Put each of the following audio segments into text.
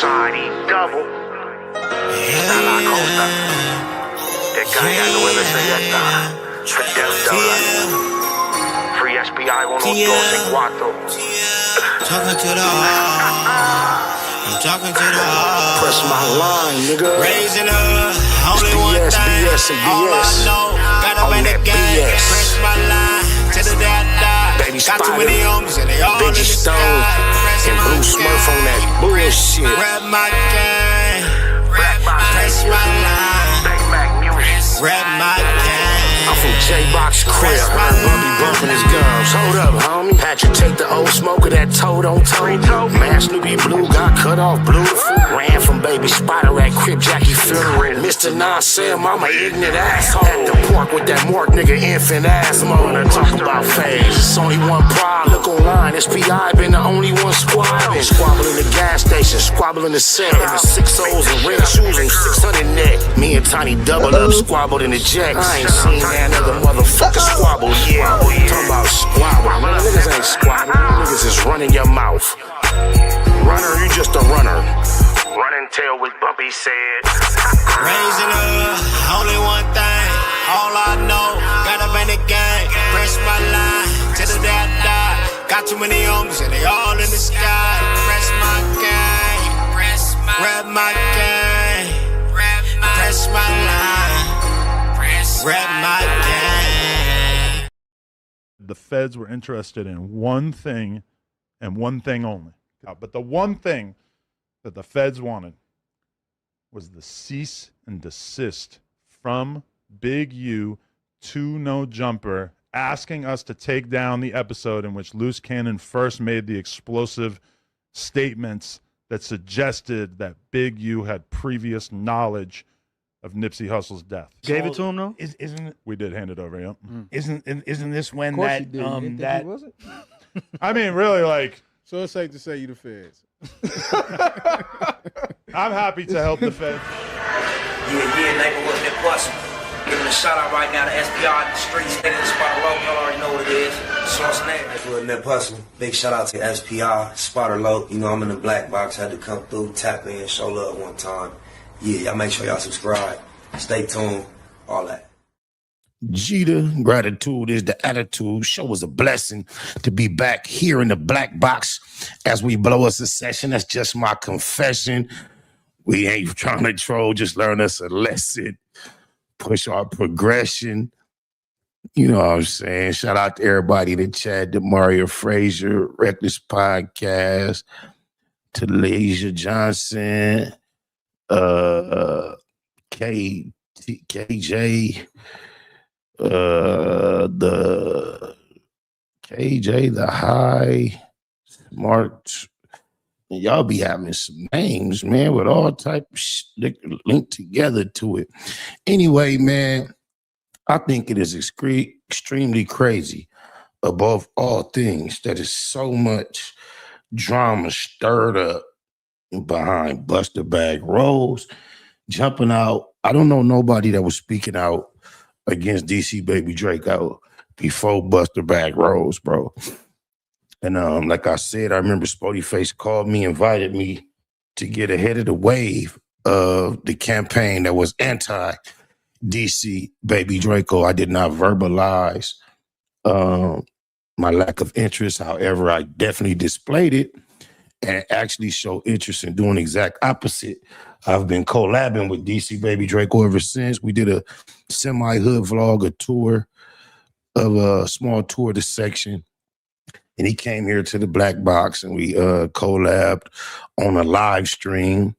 Society double. Está la costa. Descargando MC Free SPI 1, 2, and 4. Talking to the heart. I'm talking to the heart. Press my line, nigga. Raising up, only one BS, thing. BS, and All I BS. know, gotta make the game. Press my line to the die. Baby Got too Spoty, many homies and they all in the Benji sky. Stone, Press and my Blue Smurf on that bullshit. Rap my game. Press my line. Big Mac music. Rap my game. I'm from J-Box crib, heard Bumpy bumping his gums. Hold up, homie. Had you take the old smoker that toed on toe. Man, Snoopy Blue got cut off, beautiful. Ran from Baby Spider at Crip Jackie funeral. Mr. Non-Sam, I'm a ignorant asshole. At the park with that Mark nigga infant ass mode. And talk about phase, it's only one problem. Look online, SPI been the only one squabbling. Squabble in the gas station, squabble in the set. In the 6 O's and red shoes and 600 net. Me and Tiny double up, squabbled in the jacks. I ain't seen another motherfucker squabble, yeah. Talking about squabble. Man, niggas ain't squabbling. Niggas is running your mouth. Runner, you just a runner. Running tail with Bumpy said. Raising up, only one thing. All I know, gotta make the game. Press my line to the die. Got too many homies and they all in the sky. Press my game. Rap my game. Press my line. Rap my game. The feds were interested in one thing and one thing only. But the one thing that the feds wanted was the cease and desist from Big U to No Jumper, asking us to take down the episode in which Loose Cannon first made the explosive statements that suggested that Big U had previous knowledge of Nipsey Hussle's death. Gave it to him though? Isn't it? We did hand it over, yep. Isn't this when Of course that you did. You didn't think he was it? I mean, really, like, So it's safe to say you the feds. I'm happy to help the feds. Yeah, neighborhood Nip Plus. Giving a shout out right now to SPI in the streets, nigga, the Spotter Low. Y'all already know what it is. Schwarzenegger. Neighborhood Nip Hustle. Big shout out to SPI, Spotter Low. You know, I'm in the black box. Had to come through, tap in, show love one time. Yeah, y'all make sure y'all subscribe. Stay tuned. All that. Jeter, gratitude is the attitude. Show was a blessing to be back here in the black box as we blow us a session. That's just my confession. We ain't trying to troll, just learn us a lesson, push our progression. You know what I'm saying? Shout out to everybody in the chat, to Mario Frazier, Reckless Podcast, to Leisha Johnson, KJ, the KJ, the High, Smart. Y'all be having some names, man, with all type of shit linked together to it. Anyway, man, I think it is extremely crazy, above all things, that is so much drama stirred up behind Buster Bag Rose jumping out. I don't know nobody that was speaking out against DC Baby Draco before Buster Bag Rose, bro. And like I said, I remember Sporty Face called me, invited me to get ahead of the wave of the campaign that was anti-DC Baby Draco. I did not verbalize my lack of interest. However, I definitely displayed it and actually showed interest in doing the exact opposite. I've been collabing with DC Baby Draco ever since. We did a semi-hood vlog, a tour of a small tour of the section. And he came here to the Black Box and we collabed on a live stream.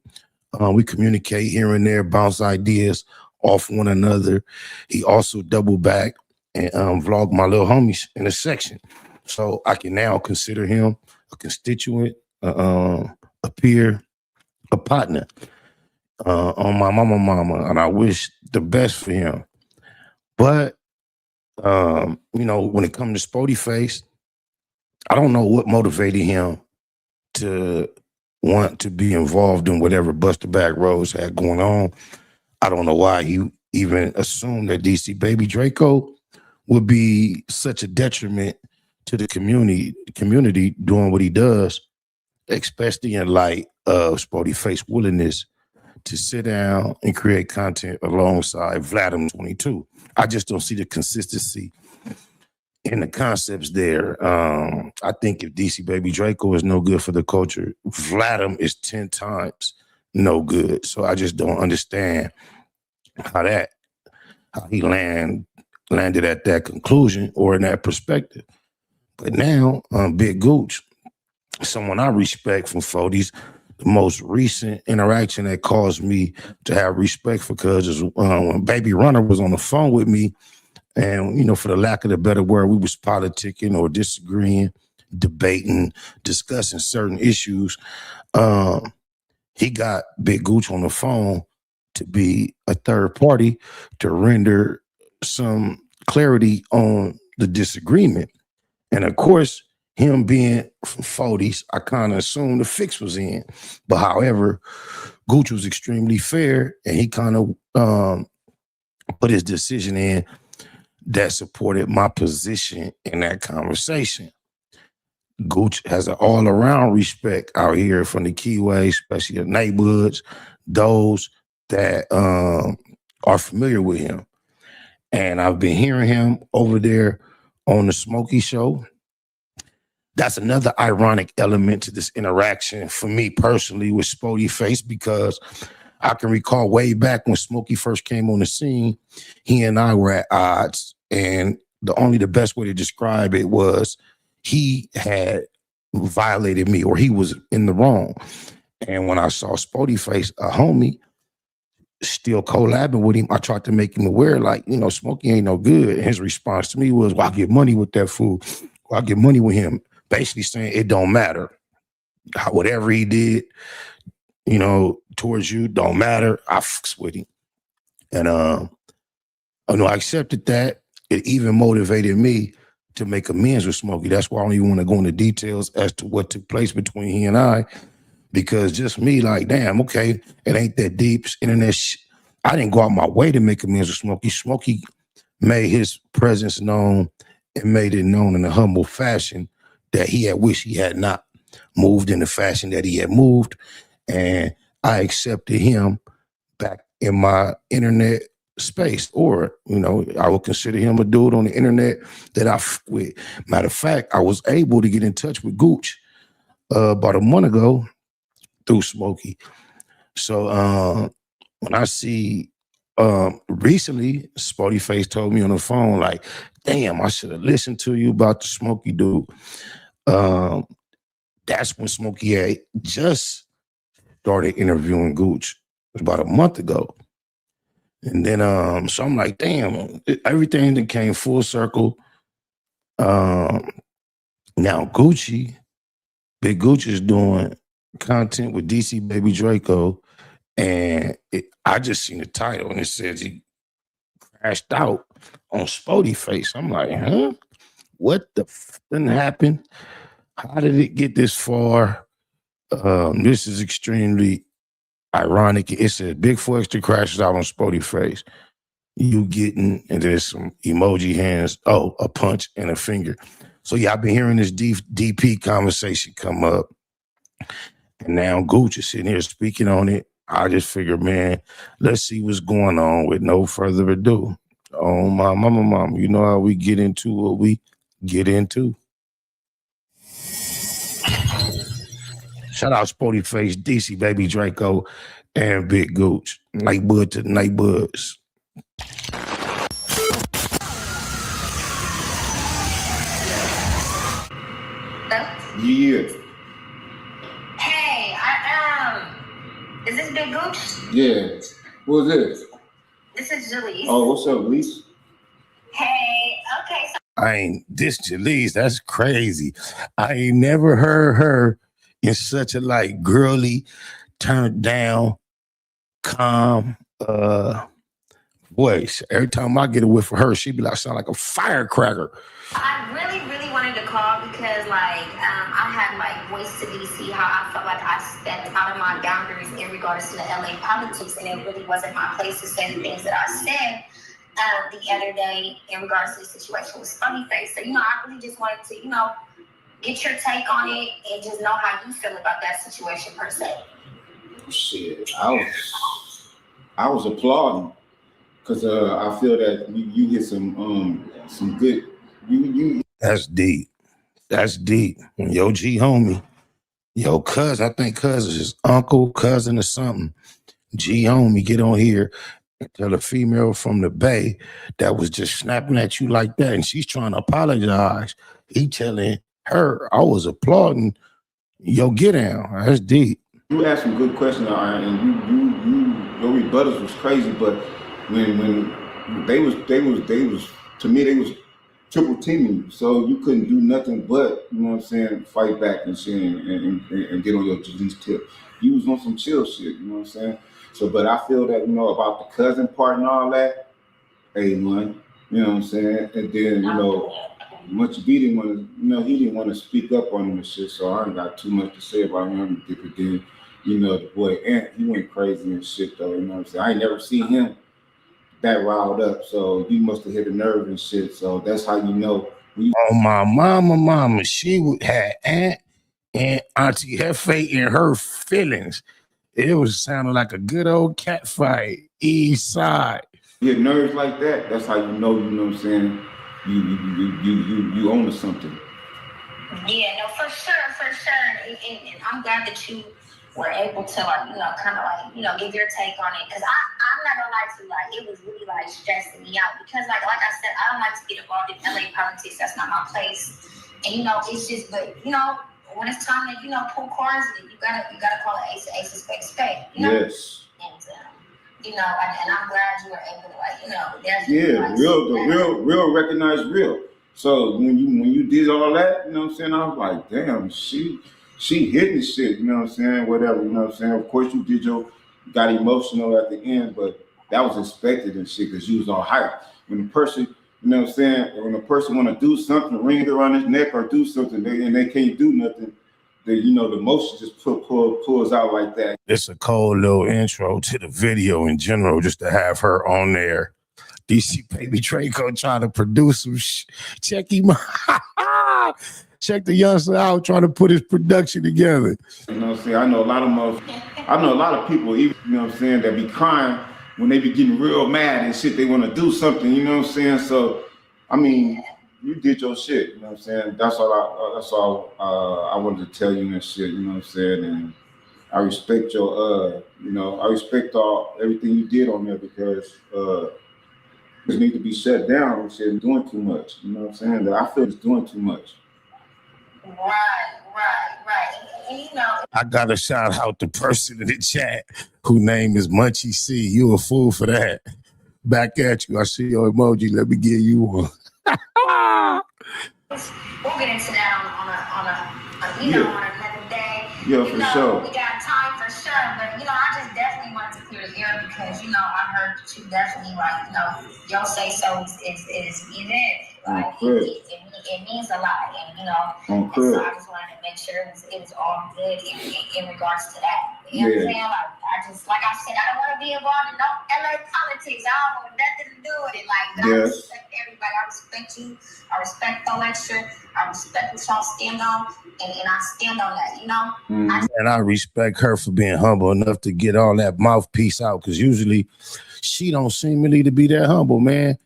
We communicate here and there, bounce ideas off one another. He also doubled back and vlogged my little homies in the section. So I can now consider him a constituent, a peer, a partner on my mama. And I wish the best for him. But, you know, when it comes to Sporty Face, I don't know what motivated him to want to be involved in whatever Buster Bag Rose had going on. I don't know why he even assumed that DC Baby Draco would be such a detriment to the community doing what he does. especially in light of Sporty Face willingness to sit down and create content alongside Vladimir 22. I just don't see the consistency in the concepts there. I think if DC Baby Draco is no good for the culture, Vladimir is 10 times no good. So I just don't understand how he landed at that conclusion or in that perspective. But now, Big Gooch, someone I respect from 40s, the most recent interaction that caused me to have respect for Cuz is when Baby Runner was on the phone with me, and, you know, for the lack of a better word, we was politicking or disagreeing, debating, discussing certain issues. He got Big Gooch on the phone to be a third party to render some clarity on the disagreement. And of course, him being from 40s, I kind of assumed the fix was in. But however, Gooch was extremely fair, and he kind of put his decision in that supported my position in that conversation. Gooch has an all-around respect out here from the Keyway, especially the neighborhoods, those that are familiar with him. And I've been hearing him over there on the Smokey Show. That's another ironic element to this interaction for me personally with Sporty Face, because I can recall way back when Smokey first came on the scene, he and I were at odds. And the best way to describe it was he had violated me, or he was in the wrong. And when I saw Sporty Face, a homie, still collabing with him, I tried to make him aware, like, you know, Smokey ain't no good. And his response to me was, well, I get money with that fool. Well, I get money with him. Basically saying it don't matter. Whatever he did, you know, towards you, don't matter. I fucks with him. And I accepted that. It even motivated me to make amends with Smokey. That's why I don't even want to go into details as to what took place between he and I, because just me, like, damn, okay, it ain't that deep. It's internet shit. I didn't go out my way to make amends with Smokey. Smokey made his presence known and made it known in a humble fashion that he had wished he had not moved in the fashion that he had moved. And I accepted him back in my internet space, or, you know, I would consider him a dude on the internet that I f with. Matter of fact, I was able to get in touch with Gooch about a month ago through Smokey. So when I see recently, Sporty Face told me on the phone, like, damn, I should have listened to you about the Smokey dude. That's when Smokey had just started interviewing Gooch. It was about a month ago. And then, so I'm like, damn, everything that came full circle. Now Gucci, Big Gucci is doing content with DC Baby Draco. And I just seen the title and it says he crashed out on Sporty Face. I'm like, huh? What the f didn't happen? How did it get this far? This is extremely ironic. It says Big 4 Extra crashes out on Sporty Face. You getting, and there's some emoji hands. Oh, a punch and a finger. So yeah, I've been hearing this DP conversation come up. And now Gooch is sitting here speaking on it. I just figured, man, let's see what's going on with no further ado. Oh, my mama, you know how we get into what we get into. Shout out Sporty Face, DC Baby Draco, and Big Gooch. Night bud to night buds. Yeah. Hey, is this Big Gooch? Yeah. Who's this? This is Jalise. Oh, what's up, Lise? Hey, okay. So This Jalise, that's crazy. I ain't never heard her in such a like girly, turned down, calm voice. Every time I get a whiff of her, she be like, sound like a firecracker. I really wanted to call because I had voiced to DC how I felt like I stepped out of my boundaries in regards to the LA politics, and it really wasn't my place to say the things that I said the other day in regards to the situation with Sporty Face. So, I really just wanted to, get your take on it and just know how you feel about that situation per se. Shit, I was applauding because I feel that you hit some good. That's deep. That's deep. When your G homie, yo cuz, I think cuz is his uncle, cousin, or something. G homie get on here and tell a female from the Bay that was just snapping at you like that, and she's trying to apologize. He telling her, I was applauding. Yo, get down. That's deep. You asked some good questions, and your rebuttals was crazy. But when they was to me they was triple teaming you, so you couldn't do nothing but, you know what I'm saying, fight back and shit and get on your police tip. You was on some chill shit, you know what I'm saying. So, but I feel that, you know, about the cousin part and all that, A1, you know what I'm saying, and then, you know, Much B didn't want to, you know, he didn't want to speak up on him and shit, so I ain't got too much to say about him. But then, you know, the boy Ant, he went crazy and shit though, you know what I'm saying. I ain't never seen him that riled up, so he must have hit a nerve and shit. So that's how you know. Oh, my mama, she had Aunt and Auntie Hefe in her feelings. It was sounding like a good old cat fight, east side. Hit nerves like that, that's how you know what I'm saying, you own something. Yeah, no, for sure. And I'm glad that you were able to, like, you know, kind of like, you know, give your take on it. Because I'm not gonna lie to you, like, it was really like stressing me out. Because like I said, I don't like to get involved in LA politics. That's not my place. And you know, it's just, but you know, when it's time to, you know, pull cards, you gotta call it ace of spade. You know? Yes. And you know, and I'm glad you were able to, like, you know, real recognize real. So when you did all that, you know what I'm saying, I was like, damn, she hitting shit, you know what I'm saying, whatever, you know what I'm saying. Of course you got emotional at the end, but that was expected and shit because you was all hyped. When the person, you know what I'm saying, when a person want to do something, ring it around his neck or do something, and they can't do nothing, you know, the motion just pulls out like that. It's a cold little intro to the video in general, just to have her on there. DC Baby Draco trying to produce some check him check the youngster out trying to put his production together. You know what I'm saying? I know a lot of people, even, you know what I'm saying, that be crying when they be getting real mad and shit, they want to do something, you know what I'm saying? So, I mean, you did your shit, you know what I'm saying? That's all I wanted to tell you and shit, you know what I'm saying? And I respect your, you know, I respect everything you did on there because it need to be shut down and shit, doing too much, you know what I'm saying? That I feel it's doing too much. Right. And you know, I gotta shout out the person in the chat whose name is Munchy C. You a fool for that. Back at you. I see your emoji. Let me give you one. We'll get into that on another day. Yeah, for sure. We got time for sure, but you know, I just definitely wanted to clear the air because you know I heard that you definitely, like, you know, your say so is it. Like it means a lot, and you know, and so I just wanted to make sure it was all good in regards to that. You know what I'm saying? Like I said, I don't want to be involved in no LA politics. I don't want nothing to do with it. Like, I respect everybody. I respect you. I respect the lecture. I respect what y'all stand on, and I stand on that, you know? And I respect her for being humble enough to get all that mouthpiece out, because usually she don't seemingly to be that humble, man.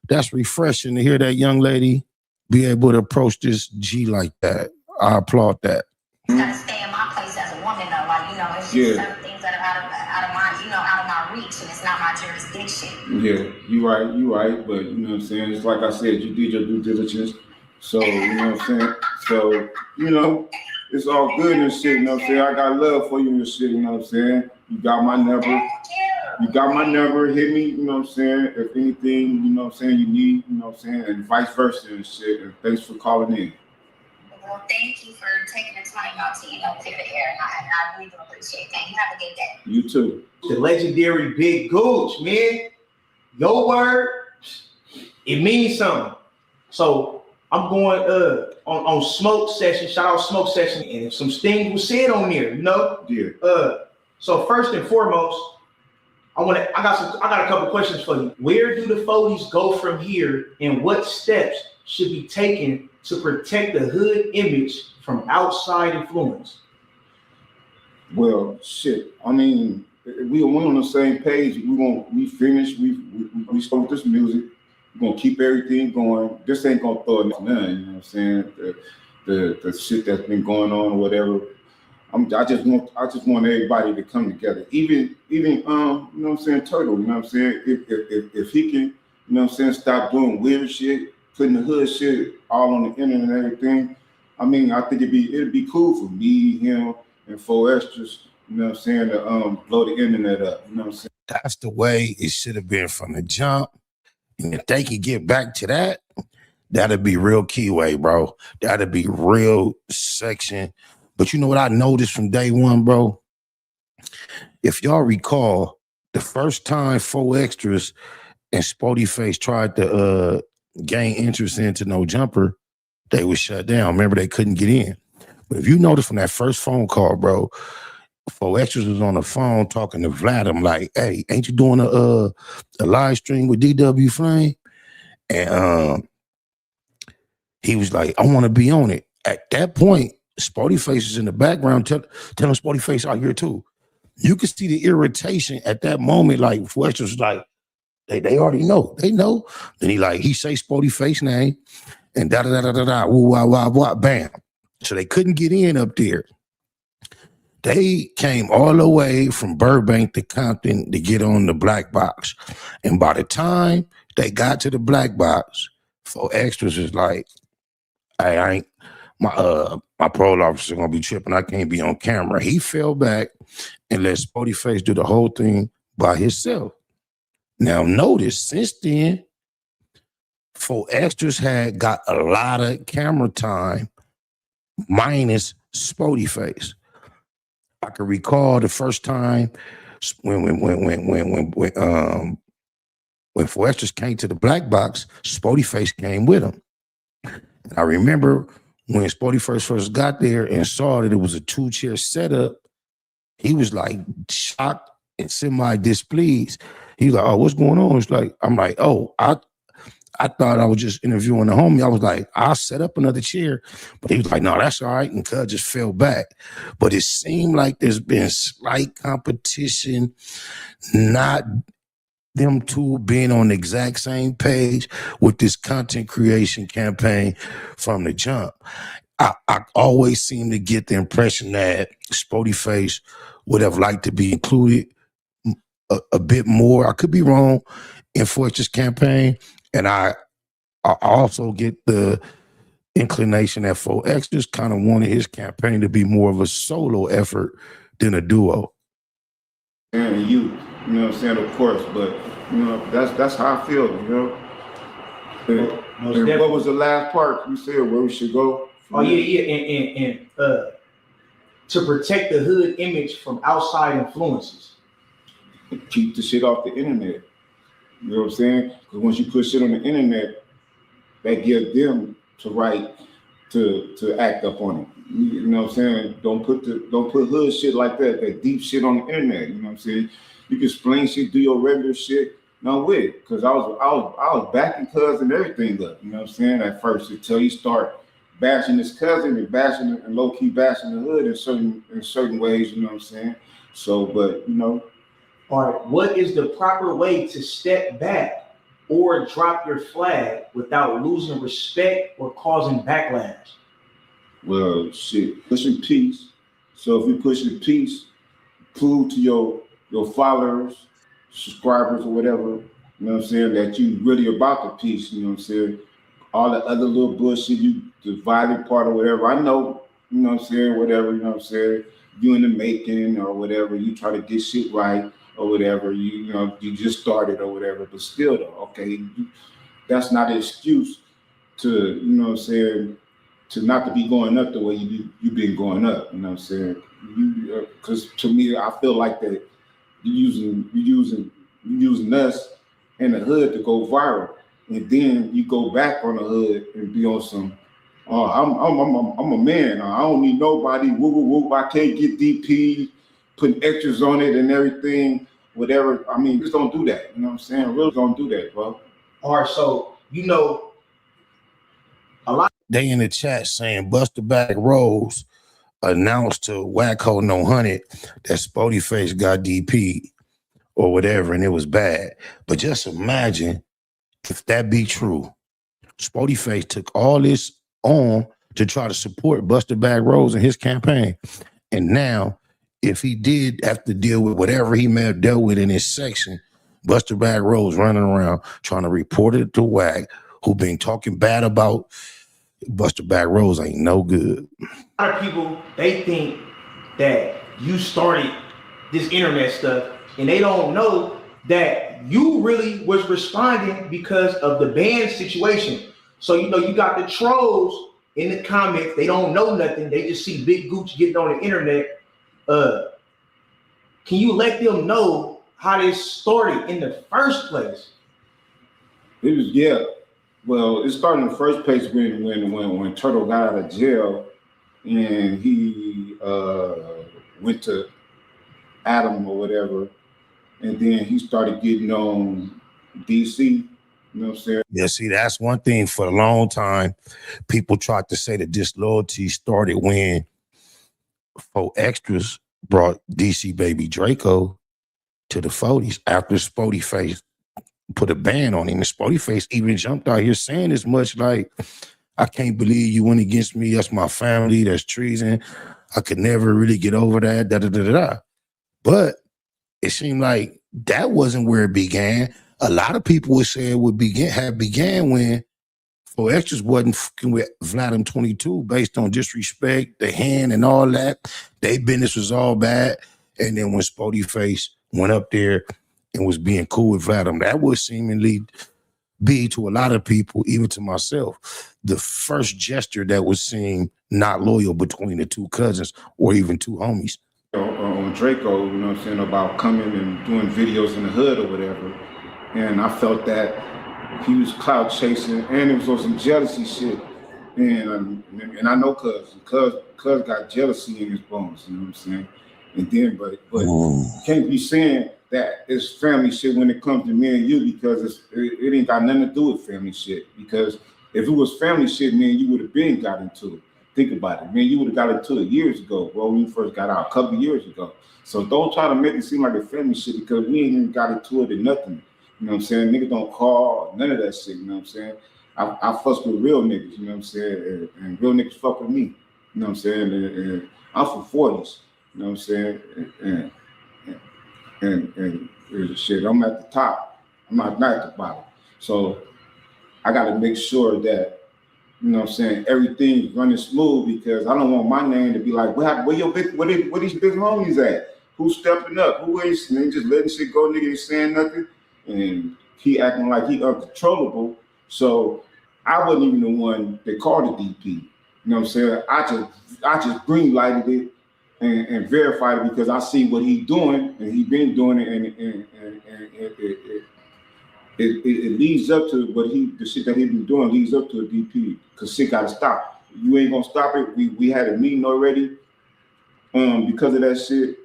That's refreshing to hear that young lady be able to approach this G like that. I applaud that. I gotta stay in my place as a woman, though. Like, you know, it's just certain things that are out of my, you know, out of my reach, and it's not my jurisdiction. Yeah, you right. But you know what I'm saying? It's like I said, you did your due diligence. So, you know what I'm saying? So, you know, it's all good and shit, you know what I'm saying? I got love for you and shit, you know what I'm saying? You got my number. You got my number, hit me, you know what I'm saying? If anything, you know what I'm saying, you need, you know what I'm saying, and vice versa and shit. And thanks for calling in. Well, thank you for taking the time out to, you know, clear the air, and I really do appreciate that. You have a good day. You too. The legendary Big Gooch, man. Your word, it means something. So I'm going on Smoke Session, shout out Smoke Session, and some things was said on there, you know? Yeah. So first and foremost, I got a couple questions for you. Where do the Foleys go from here, and what steps should be taken to protect the hood image from outside influence? Well, shit. I mean, we on the same page. We finished. We start this music. We're gonna keep everything going. This ain't gonna throw none. You know what I'm saying? The shit that's been going on or whatever. I just want everybody to come together. Even you know what I'm saying, Turtle, you know what I'm saying? If he can, you know what I'm saying, stop doing weird shit, putting the hood shit all on the internet and everything. I mean, I think it'd be cool for me, him, and 4 Extras, you know what I'm saying, to blow the internet up. You know what I'm saying? That's the way it should have been from the jump. And if they could get back to that, that'd be real keyway, bro. That'd be real section. But you know what I noticed from day one, bro? If y'all recall, the first time 4 Extras and Sporty Face tried to gain interest into No Jumper, they was shut down. Remember, they couldn't get in. But if you notice from that first phone call, bro, 4 Extras was on the phone talking to Vlad. I'm like, hey, ain't you doing a live stream with DW Flame? And he was like, I want to be on it. At that point, Sporty Face is in the background telling Sporty Face out here too. You can see the irritation at that moment. Like 4 Extras was like, they already know. They know. Then he say Sporty Face name and da-da-da-da-da-da, woo, wah, wah, wah, bam. So they couldn't get in up there. They came all the way from Burbank to Compton to get on the BLACBOX. And by the time they got to the BLACBOX, 4 Extras is like, hey, I ain't, my parole officer gonna be tripping. I can't be on camera. He fell back and let Sporty Face do the whole thing by himself. Now notice, since then, 4 Extras had got a lot of camera time minus Sporty Face. I can recall the first time when 4 Extras came to the BLACBOX, Sporty Face came with him. And I remember when Sporty first got there and saw that it was a 2-chair setup, he was like shocked and semi-displeased. He's like, oh, what's going on? It's like, I'm like, oh, I thought I was just interviewing the homie. I was like, I'll set up another chair. But he was like, no, that's all right. And Cuz just fell back. But it seemed like there's been slight competition, not them two being on the exact same page with this content creation campaign from the jump. I always seem to get the impression that Sporty Face would have liked to be included a bit more. I could be wrong in 4 Extras campaign. And I also get the inclination that 4 Extras kind of wanted his campaign to be more of a solo effort than a duo. And you know what I'm saying, of course, but you know, that's how I feel, you know. And what was the last part you said where we should go? Oh yeah, and to protect the hood image from outside influences. Keep the shit off the internet. You know what I'm saying? Because once you put shit on the internet, that gives them the right to act up on it. You know what I'm saying? Don't put hood shit like that deep shit on the internet. You know what I'm saying? You can explain shit, do your regular shit. No way, because I was backing Cuz and everything up. You know what I'm saying? At first, until he start bashing his cousin and bashing and low key bashing the hood in certain ways. You know what I'm saying? So, but you know. All right, what is the proper way to step back or drop your flag without losing respect or causing backlash? Well, shit, pushing peace. So if you're pushing peace, prove to your followers, subscribers or whatever, you know what I'm saying, that you really about the peace, you know what I'm saying? All the other little bullshit, the violent part or whatever, I know, you know what I'm saying, whatever, you know what I'm saying, you in the making or whatever, you try to get shit right or whatever, you know, you just started or whatever, but still though, okay, that's not an excuse to, you know what I'm saying, to not to be going up the way you've been going up, you know what I'm saying? Because to me, I feel like that you're using us and the hood to go viral, and then you go back on the hood and be on some, I'm a man, I don't need nobody, whoop, whoop, whoop, I can't get DP, putting extras on it and everything, whatever. I mean, just don't do that, you know what I'm saying? Really don't do that, bro. All right, so, you know, a lot they in the chat saying Buster Back Rose announced to Wacko No 100 that Sporty Face got DP or whatever, and it was bad. But just imagine if that be true. Sporty Face took all this on to try to support Buster Back Rose in his campaign. And now, if he did have to deal with whatever he may have dealt with in his section, Buster Back Rose running around trying to report it to Wack, who been talking bad about Buster Back Rose ain't no good. A lot of people, they think that you started this internet stuff and they don't know that you really was responding because of the ban situation. So, you know, you got the trolls in the comments, they don't know nothing. They just see Big Gooch getting on the internet. Can you let them know how this started in the first place? It was, yeah. Well, it started in the first place when Turtle got out of jail and he went to Adam or whatever, and then he started getting on DC. You know what I'm saying? Yeah, see, that's one thing for a long time. People tried to say that disloyalty started when 4 Extras brought DC Baby Draco to the 40s after Sporty Face put a ban on him. And Sporty Face even jumped out here saying as much like, I can't believe you went against me. That's my family. That's treason. I could never really get over that. Da, da, da, da, da. But it seemed like that wasn't where it began. A lot of people would say it would began when 4 Extras wasn't fucking with Vladimir 22 based on disrespect, the hand and all that. Their business was all bad. And then when Sporty Face went up there and was being cool with Vladimir, that would seemingly be to a lot of people, even to myself, the first gesture that would seem not loyal between the two cousins or even two homies. On Draco, you know what I'm saying, about coming and doing videos in the hood or whatever. And I felt that he was clout chasing and it was on some jealousy shit. And I know Cuz got jealousy in his bones, you know what I'm saying? And then, but you can't be saying that it's family shit when it comes to me and you, because it ain't got nothing to do with family shit. Because if it was family shit, man, you would have been got into it. Think about it, man. You would have got into it years ago, bro, when you first got out, a couple of years ago. So don't try to make it seem like a family shit, because we ain't even got into it or nothing. You know what I'm saying? Niggas don't call, none of that shit, you know what I'm saying? I fuss with real niggas, you know what I'm saying? And real niggas fuck with me, you know what I'm saying? And I'm from 40s, you know what I'm saying? And shit, I'm at the top. I'm not at the bottom. So I got to make sure that, you know what I'm saying, everything's running smooth, because I don't want my name to be like, where these big homies at? Who's stepping up? Who is, and they just letting shit go, nigga, ain't saying nothing. And he acting like he uncontrollable. So I wasn't even the one that called the DP. You know what I'm saying? I just green lighted it and verified it, because I see what he doing and he been doing it, and it leads up to what the shit that he been doing leads up to a DP, because shit gotta stop. You ain't gonna stop it. We had a meeting already. Because of that shit,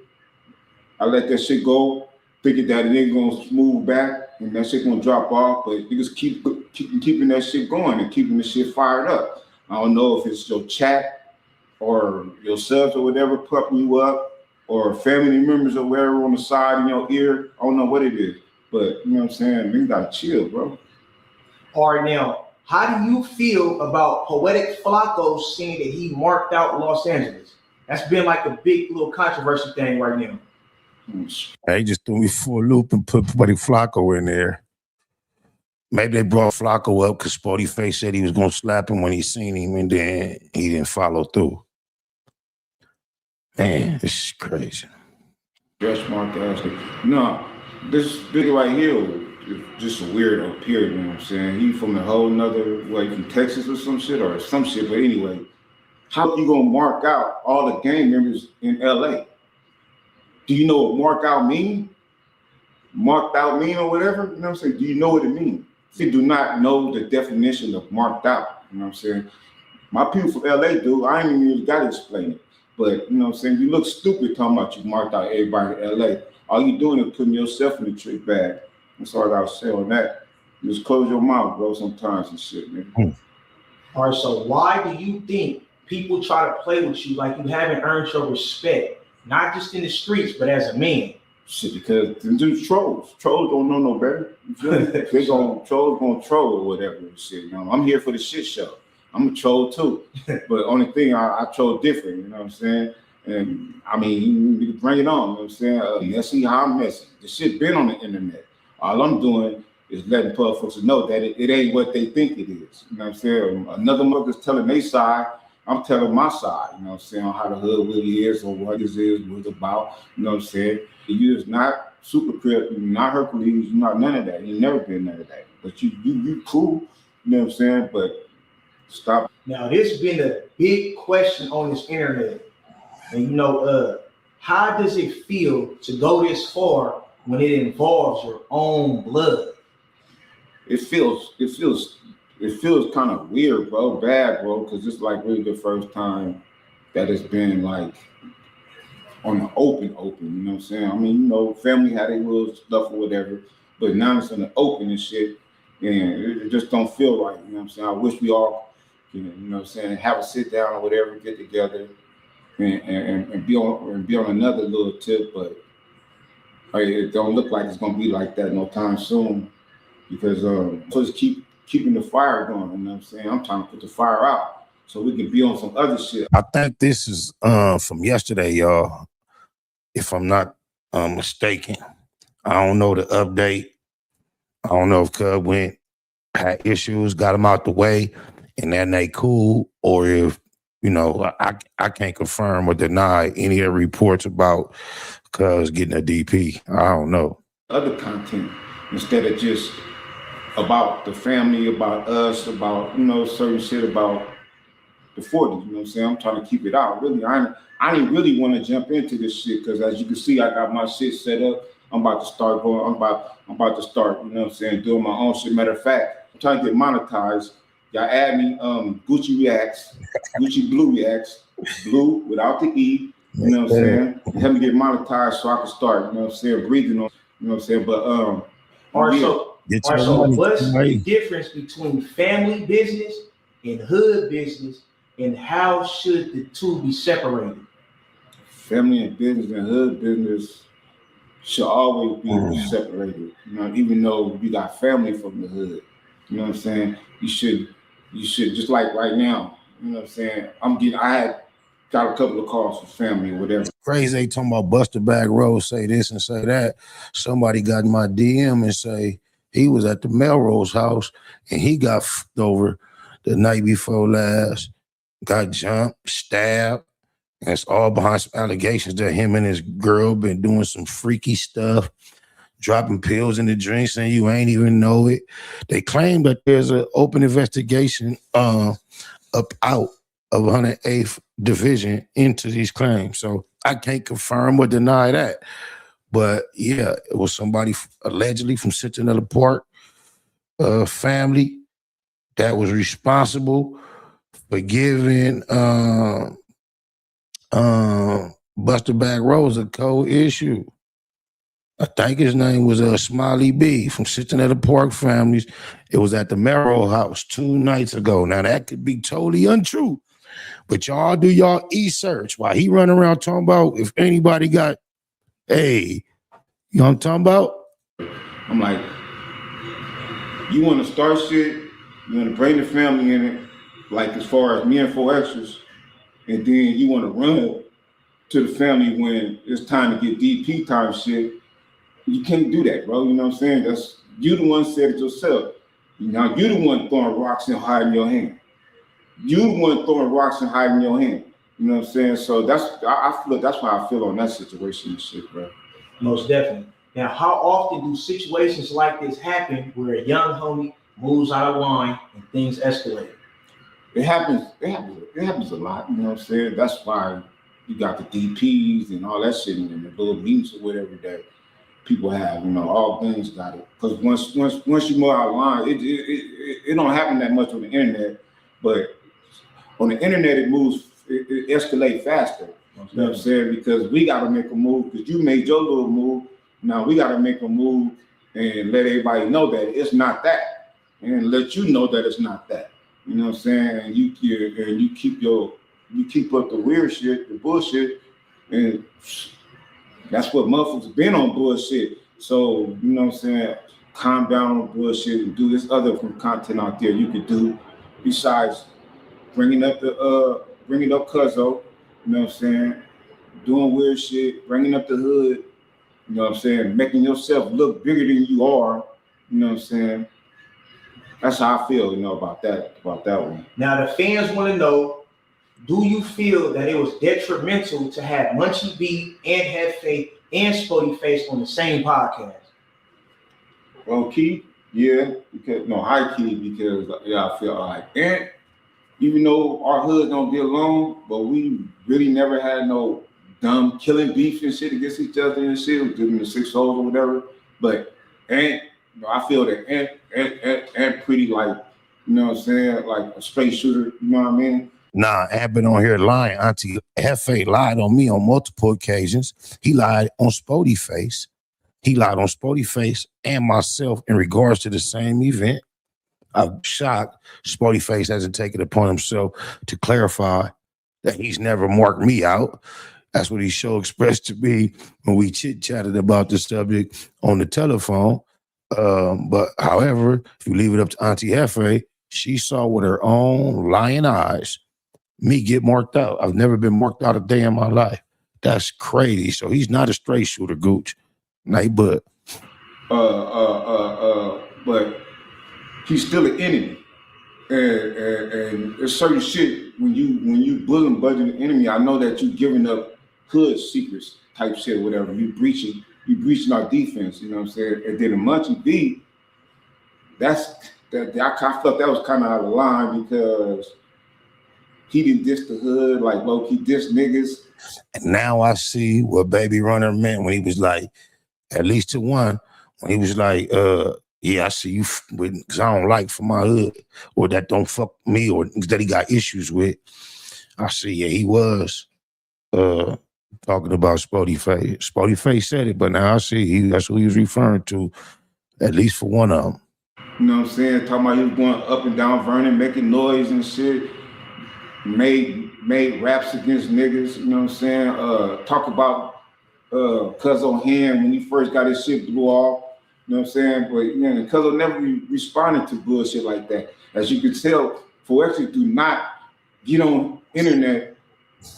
I let that shit go, thinking that it ain't gonna smooth back and that shit gonna drop off, but you just keeping that shit going and keeping the shit fired up. I don't know if it's your chat or your subs or whatever pumping you up, or family members or whatever on the side in your ear. I don't know what it is, but you know what I'm saying? You gotta chill, bro. All right, now, how do you feel about Poetic Flacco saying that he marked out Los Angeles? That's been like a big little controversy thing right now. They just threw me for a loop and put Poetic Flacco in there. Maybe they brought Flacco up because Sporty Face said he was going to slap him when he seen him, and then he didn't follow through. Man, this is crazy. Dress Mark Ashley. No, this nigga right here is just a weirdo, period, you know what I'm saying? He from a whole nother, from Texas or some shit, but anyway, how you gonna mark out all the gang members in LA? Do you know what mark out mean? Marked out mean or whatever? You know what I'm saying? Do you know what it means? If you do not know the definition of marked out, you know what I'm saying? My people from LA do. I ain't even really got to explain it. But, you know what I'm saying? You look stupid talking about you marked out everybody in LA. All you doing is putting yourself in the trick bag. That's all I gotta say on that. Just close your mouth, bro, sometimes and shit, man. All right, so why do you think people try to play with you like you haven't earned your respect, not just in the streets, but as a man? Shit, because them dudes trolls. Trolls don't know no better. You feel me? Trolls gonna troll or whatever and shit. You know, I'm here for the shit show. I'm a troll too. But only thing I troll different, you know what I'm saying? And I mean, you can bring it on, you know what I'm saying? Messy how I'm messy. The shit been on the internet. All I'm doing is letting folks know that it ain't what they think it is. You know what I'm saying? Another mother's telling their side, I'm telling my side, you know what I'm saying, on how the hood really is or what this is, what it's about, you know what I'm saying? You is not super crip, you're not Hercules, you're not none of that. You've never been none of that. But you cool, you know what I'm saying? But stop. Now, this has been a big question on this internet. And you know, how does it feel to go this far when it involves your own blood? It feels kind of weird, bro, bad, bro, because it's like really the first time that it's been like on the open, you know what I'm saying? I mean, you know, family had their little stuff or whatever, but now it's in the open and shit, and it just don't feel right, you know what I'm saying? I wish we all, you know what I'm saying, have a sit down or whatever, get together and be on another little tip, but it don't look like it's gonna be like that no time soon, because just keeping the fire going, you know what I'm saying? I'm trying to put the fire out so we can be on some other shit. I think this is from yesterday, y'all, if I'm not mistaken. I don't know the update. I don't know if Cub had issues, got him out the way, and then they cool, or if, you know, I can't confirm or deny any of the reports about Cuz getting a DP. I don't know. Other content instead of just about the family, about us, about, you know, certain shit about the 40s, you know what I'm saying? I'm trying to keep it out. Really, I didn't really want to jump into this shit because as you can see, I got my shit set up. I'm about to start going, I'm about to start, you know what I'm saying, doing my own shit. Matter of fact, I'm trying to get monetized. Y'all add me Gucci Reacts, Gucci Blue Reacts, Blue without the E, you know what I'm saying? Help me get monetized so I can start, you know what I'm saying, breathing on, you know what I'm saying? But All right, so what's the difference between family business and hood business, and how should the two be separated? Family and business and hood business should always be separated. You know, even though you got family from the hood, you know what I'm saying? You should just like right now, you know what I'm saying? I had got a couple of calls from family or whatever. Crazy, they talking about Buster Bag Rose, say this and say that. Somebody got in my DM and say he was at the Melrose house and he got f***ed over the night before last, got jumped, stabbed. And it's all behind some allegations that him and his girl been doing some freaky stuff, dropping pills in the drinks and you ain't even know it. They claim that there's an open investigation up out of 108th Division into these claims. So I can't confirm or deny that. But yeah, it was somebody allegedly from Centennial Park family that was responsible for giving Buster Bag Rose a co-issue. I think his name was Smiley B from Centennial Park families. It was at the Merrill house 2 nights ago. Now that could be totally untrue, but y'all do y'all e-search while he running around talking about if anybody got, hey, you know what I'm talking about? I'm like, you want to start shit, you want to bring the family in it, like as far as me and 4 extras, and then you want to run to the family when it's time to get DP time shit. You can't do that, bro. You know what I'm saying? That's you the one said it yourself. Now you the one throwing rocks and hiding your hand. You the one throwing rocks and hiding your hand. You know what I'm saying? So I feel that's why I feel on that situation and shit, bro. Most definitely. Now, how often do situations like this happen where a young homie moves out of line and things escalate? It happens a lot, you know what I'm saying? That's why you got the DPs and all that shit and the little meetings or whatever that people have, you know, all things got it. Because once you move out of line, it don't happen that much on the internet, but on the internet it escalates faster. You know what I'm saying? Because we got to make a move, because you made your little move. Now we got to make a move and let everybody know that it's not that, and let you know that it's not that. You know what I'm saying? And you keep up the weird shit, the bullshit, and that's what motherfuckers been on bullshit. So, you know what I'm saying? Calm down on bullshit and do this other content out there you could do besides bringing up Cuzzo, you know what I'm saying? Doing weird shit, bringing up the hood, you know what I'm saying? Making yourself look bigger than you are, you know what I'm saying? That's how I feel, you know, about that one. Now the fans want to know, do you feel that it was detrimental to have Munchie B and Hefe and Sporty Face on the same podcast? Low key, yeah, high key, because I feel like, and even though our hood don't get along, but we really never had no dumb killing beef and shit against each other and shit, doing the 6 holes or whatever. But I feel that Ant pretty like, you know what I'm saying, like a straight shooter, you know what I mean? Nah, Ant been on here lying. Auntie Hefe lied on me on multiple occasions. He lied on Spoty Face. He lied on Spoty Face and myself in regards to the same event. I'm shocked Spoty Face hasn't taken it upon himself to clarify that he's never marked me out. That's what he expressed to me when we chit-chatted about the subject on the telephone. But however, if you leave it up to Auntie Hefe, she saw with her own lying eyes me get marked out. I've never been marked out a day in my life. That's crazy. So he's not a straight shooter, Gooch. Night, but he's still an enemy. And there's certain shit when you bullying budget an enemy, I know that you giving up hood secrets type shit or whatever. You breaching our defense, you know what I'm saying? And then the Munchie B, I felt that was kind of out of line because he didn't diss the hood like low-key diss niggas. And now I see what Baby Runner meant when he was like, at least to one, when he was like, yeah, I see you because I don't like for my hood, or that don't fuck me, or that he got issues with. I see, yeah, he was talking about Sporty Face. Sporty Face said it, but now I see that's who he was referring to, at least for one of them. You know what I'm saying? Talking about he was going up and down Vernon, making noise and shit. Made raps against niggas, you know what I'm saying? Talk about Cuzzo Hand when he first got his shit blew off. You know what I'm saying? But Cuzzo never responded to bullshit like that. As you can tell, Foexy do not get on internet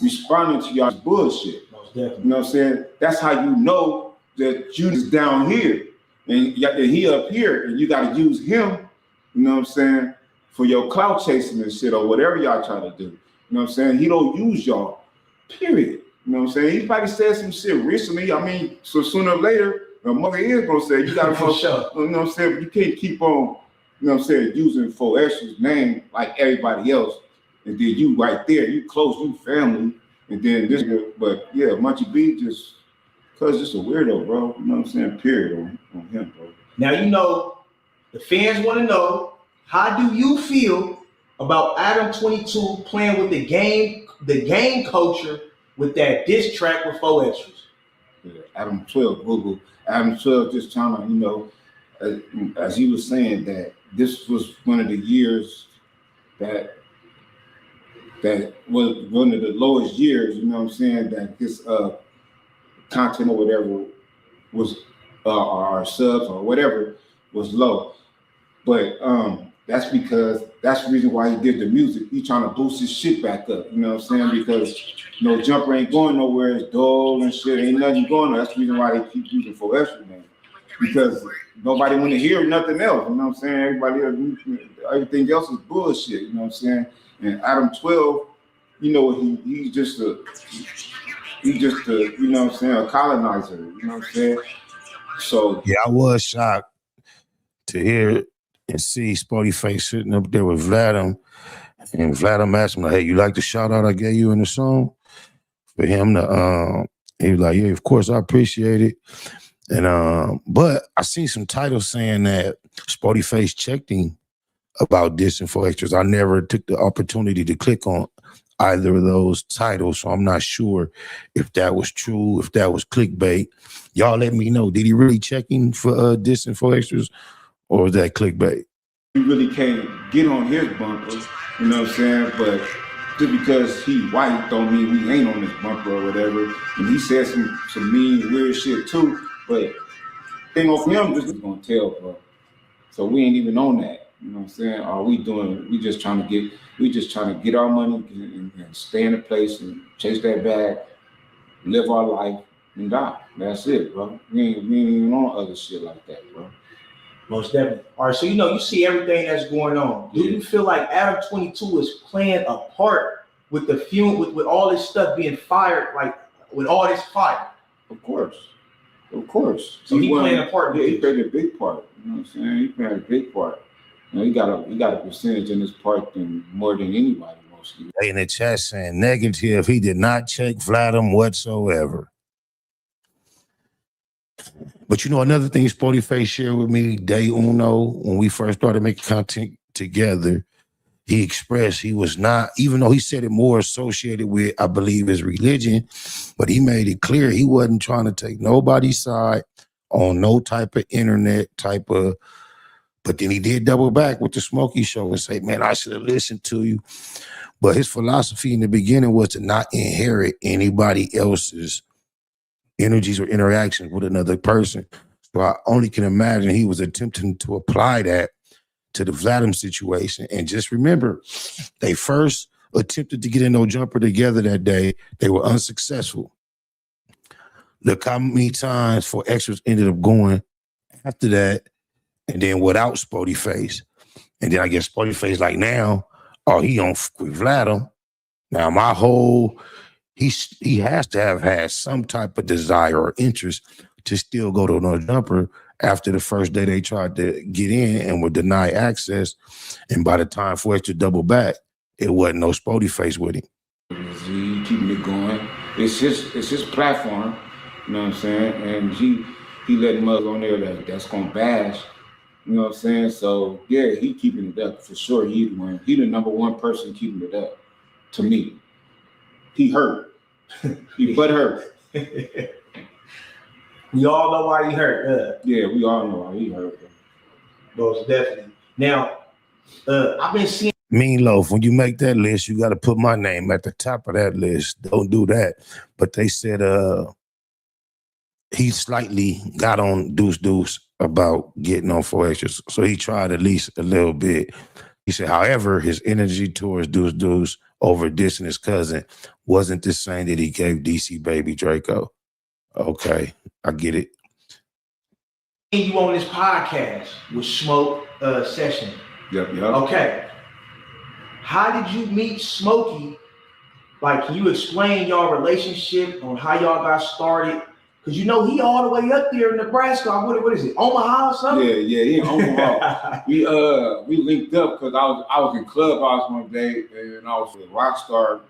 responding to y'all's bullshit. You know what I'm saying? That's how you know that you is down here and he up here, and you got to use him, you know what I'm saying, for your clout chasing and shit or whatever y'all trying to do. You know what I'm saying? He don't use y'all, period. You know what I'm saying? He probably said some shit recently. I mean, so sooner or later, my mother is gonna say, you gotta go, sure. You know what I'm saying? But you can't keep on, you know what I'm saying, using Foexy's name like everybody else. And then you right there, you close, you family. And then this, but yeah, Munchie B just a weirdo, bro. You know what I'm saying? Period on him, bro. Now, you know, the fans want to know, how do you feel about Adam 22 playing with the game culture with that diss track with Foexy? Yeah, Adam 12, Google. Adam 12 just trying to, you know, as he was saying, that this was one of the years that was one of the lowest years, you know what I'm saying, that this content or whatever was, our subs or whatever was low. But that's because that's the reason why he did the music. He trying to boost his shit back up, you know what I'm saying? Because no jumper ain't going nowhere, it's dull and shit, ain't nothing going on. That's the reason why they keep using Foexy, man. Because nobody want to hear nothing else, you know what I'm saying? Everything else is bullshit, you know what I'm saying? And Adam 12, you know, he's just a, you know what I'm saying, a colonizer, you know what I'm saying? So yeah, I was shocked to hear and see Sporty Face sitting up there with Vladim, and Vladim asked him, like, hey, you like the shout out I gave you in the song? For him to, he was like, yeah, of course, I appreciate it. And but I seen some titles saying that Sporty Face checked him about dissing Foexy. I never took the opportunity to click on either of those titles, so I'm not sure if that was true, if that was clickbait. Y'all let me know. Did he really check him for dissing Foexy, or was that clickbait? You really can't get on his bumper, you know what I'm saying? But just because he white don't mean we ain't on his bumper or whatever. And he said some mean, weird shit too. But thing on him, just gonna tell, bro. So we ain't even on that. You know what I'm saying? All we just trying to get our money and stay in a place and chase that bag, live our life, and die. That's it, bro. We ain't even on other shit like that, bro. Most definitely. All right, so you see everything that's going on. Do you feel like Adam 22 is playing a part with the with all this stuff being fired, like with all this fire? Of course. So he playing a part. Yeah, he played a big part. You know what I'm saying? He played a big part. You know, he got a percentage in this part more than anybody mostly. In the chat saying negative, he did not check Vladimir whatsoever. But another thing Sporty Face shared with me, day uno, when we first started making content together, he expressed he was not, even though he said it more associated with, I believe, his religion, but he made it clear he wasn't trying to take nobody's side on no type of internet type of, but then he did double back with the Smokey show and say, man, I should have listened to you. But his philosophy in the beginning was to not inherit anybody else's energies or interactions with another person. So I only can imagine he was attempting to apply that to the Vladimir situation. And just remember, they first attempted to get in no jumper together that day. They were unsuccessful. Look how many times for extras ended up going after that, and then without Sporty Face. And then I guess Sporty Face like now, he on with Vladimir. Now my whole, he has to have had some type of desire or interest to still go to no jumper after the first day they tried to get in and were denied access. And by the time for extra double back, it wasn't no Sporty Face with him. He keeping it going. It's his platform, you know what I'm saying? And he letting mother on there that's gonna bash, you know what I'm saying? So yeah, he keeping it up for sure. He the number one person keeping it up to me. He hurt. He butt hurt. We all know why he hurt. Yeah, we all know why he hurt. Most definitely. Now, I've been seeing. Meatloaf, when you make that list, you got to put my name at the top of that list. Don't do that. But they said he slightly got on Deuce about getting on 4 extras. So he tried at least a little bit. He said, however, his energy towards Deuce over dissing his cousin wasn't the same that he gave DC Baby Draco. Okay, I get it. You on this podcast with Smoke Session. Yep. Okay. How did you meet Smokey? Like, can you explain y'all relationship on how y'all got started? Because he all the way up there in Nebraska. What is it? Omaha or something? Yeah, he in Omaha. we linked up because I was in Clubhouse one day and I was with Rockstar,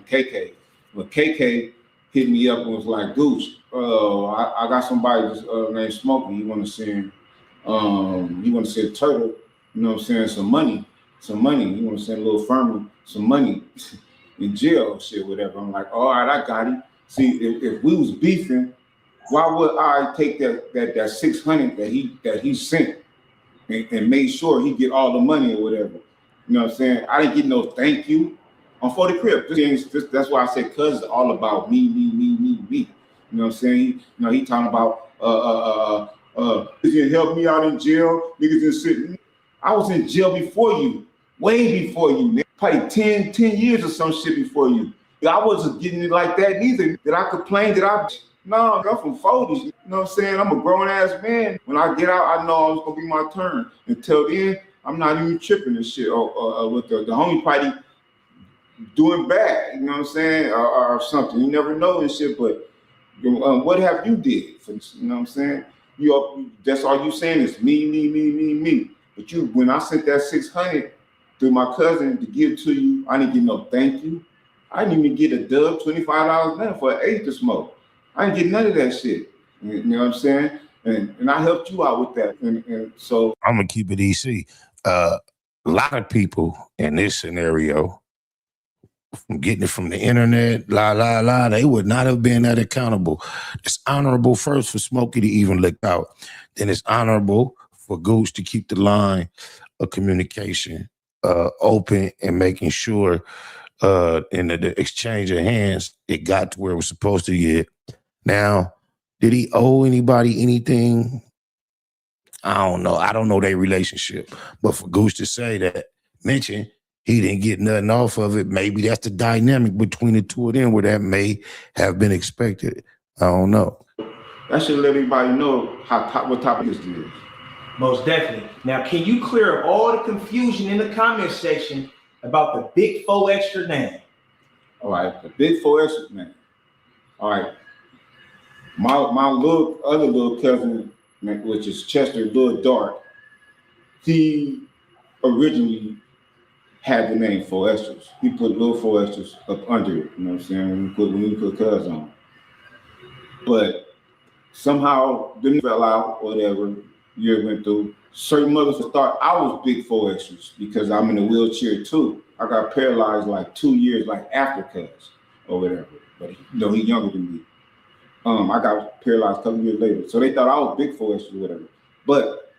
KK. But KK hit me up and was like, Goose, I got somebody named Smokey. He want to send Turtle, you know what I'm saying, some money. He want to send a little Furman some money in jail, shit, whatever. I'm like, all right, I got him. See, if we was beefing, why would I take that 600 that he sent and made sure he get all the money or whatever? You know what I'm saying? I didn't get no thank you on 40 Crib. That's why I said, cuz it's all about me. You know what I'm saying? He talking about niggas didn't help me out in jail. Niggas didn't sit. I was in jail before you, way before you, man. Probably 10 years or some shit before you. I wasn't getting it like that neither. Did I complain? No, I'm from 40s. You know what I'm saying? I'm a grown ass man. When I get out, I know it's gonna be my turn. Until then, I'm not even tripping and shit. Or with the homie party doing bad, you know what I'm saying? Or something. You never know and shit, but what have you did? For, you know what I'm saying? That's all you saying is me. But when I sent that 600 through my cousin to give to you, I didn't get no thank you. I didn't even get a dub, $25 now for an eighth to smoke. I didn't get none of that shit. You know what I'm saying? And I helped you out with that. And so I'm gonna keep it easy. A lot of people in this scenario, getting it from the internet, they would not have been that accountable. It's honorable first for Smokey to even look out. Then it's honorable for Goose to keep the line of communication open and making sure in the exchange of hands, it got to where it was supposed to get. Now, did he owe anybody anything? I don't know. I don't know their relationship. But for Goose to say that, mention he didn't get nothing off of it, maybe that's the dynamic between the two of them where that may have been expected. I don't know. That should let everybody know what topic this is. Most definitely. Now, can you clear up all the confusion in the comment section about the Big 4 Extra name? All right, the Big 4 Extra name. All right. My other little cousin, which is Chester Lil Dark, he originally had the name 4 Extras. He put little 4 Extras up under it, you know what I'm saying? When we put cuz on. But somehow the fell out, whatever, year went through. Certain mothers thought I was Big 4 Extras because I'm in a wheelchair too. I got paralyzed like 2 years like after cuz or whatever. But he's younger than me. I got paralyzed a couple years later. So they thought I was Big 4 Extras or whatever. But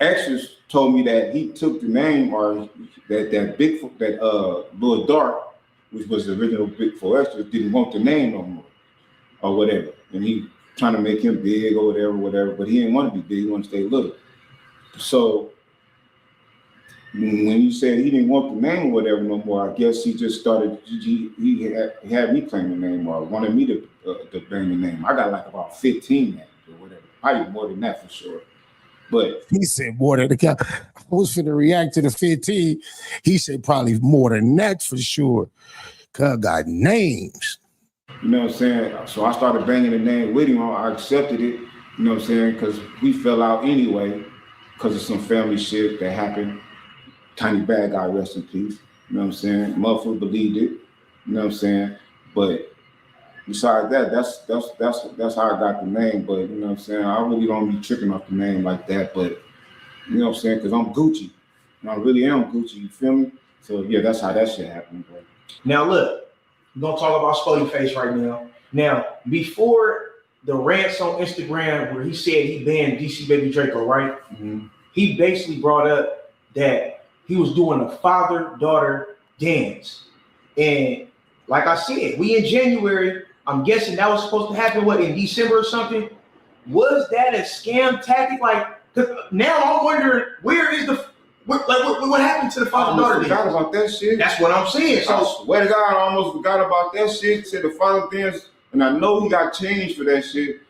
Extras told me that he took the name or that Lil Dark, which was the original Big 4 Extras, didn't want the name no more or whatever. And he trying to make him big or whatever, but he didn't want to be big, he wanted to stay little. So when you said he didn't want the name or whatever no more, I guess he just started, he had me claim the name or wanted me to bring the name. I got like about 15 names or whatever, probably more than that for sure. But he said more than the I was finna react to the 15. He said probably more than that for sure. Cuz got names. You know what I'm saying? So I started banging the name with him. I accepted it, you know what I'm saying? Because we fell out anyway because of some family shit that happened. Tiny Bad Guy, rest in peace. You know what I'm saying? Motherfucker believed it, you know what I'm saying? But besides that, that's how I got the name. But you know what I'm saying? I really don't be tripping off the name like that. But you know what I'm saying? Because I'm Gucci. And I really am Gucci, you feel me? So yeah, that's how that shit happened, bro. Now look. We're going to talk about Sporty Face right now. Now, before the rants on Instagram where he said he banned DC Baby Draco, right? Mm-hmm. He basically brought up that he was doing a father-daughter dance. And like I said, we in January, I'm guessing that was supposed to happen, in December or something? Was that a scam tactic? Now I'm wondering, where is what happened to the father-daughter? I forgot about that shit. That's what I'm saying. So, I swear to God, I almost forgot about that shit. Said the father dance, and I know he got changed for that shit.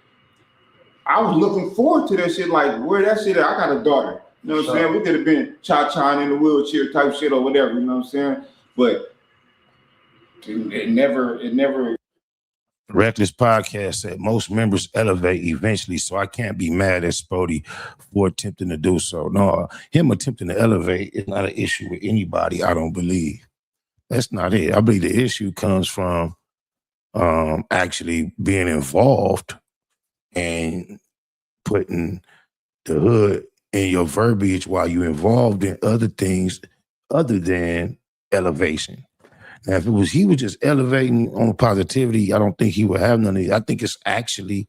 I was looking forward to that shit. Like, where that shit at? I got a daughter. You know what I'm saying? We could have been cha-cha in the wheelchair type shit or whatever. You know what I'm saying? But it never. Reckless Podcast said most members elevate eventually, so I can't be mad at Spoety for attempting to do so. No, him attempting to elevate is not an issue with anybody, I don't believe. That's not it. I believe the issue comes from actually being involved and putting the hood in your verbiage while you're involved in other things other than elevation. Now, if he was just elevating on positivity, I don't think he would have none of it. I think it's actually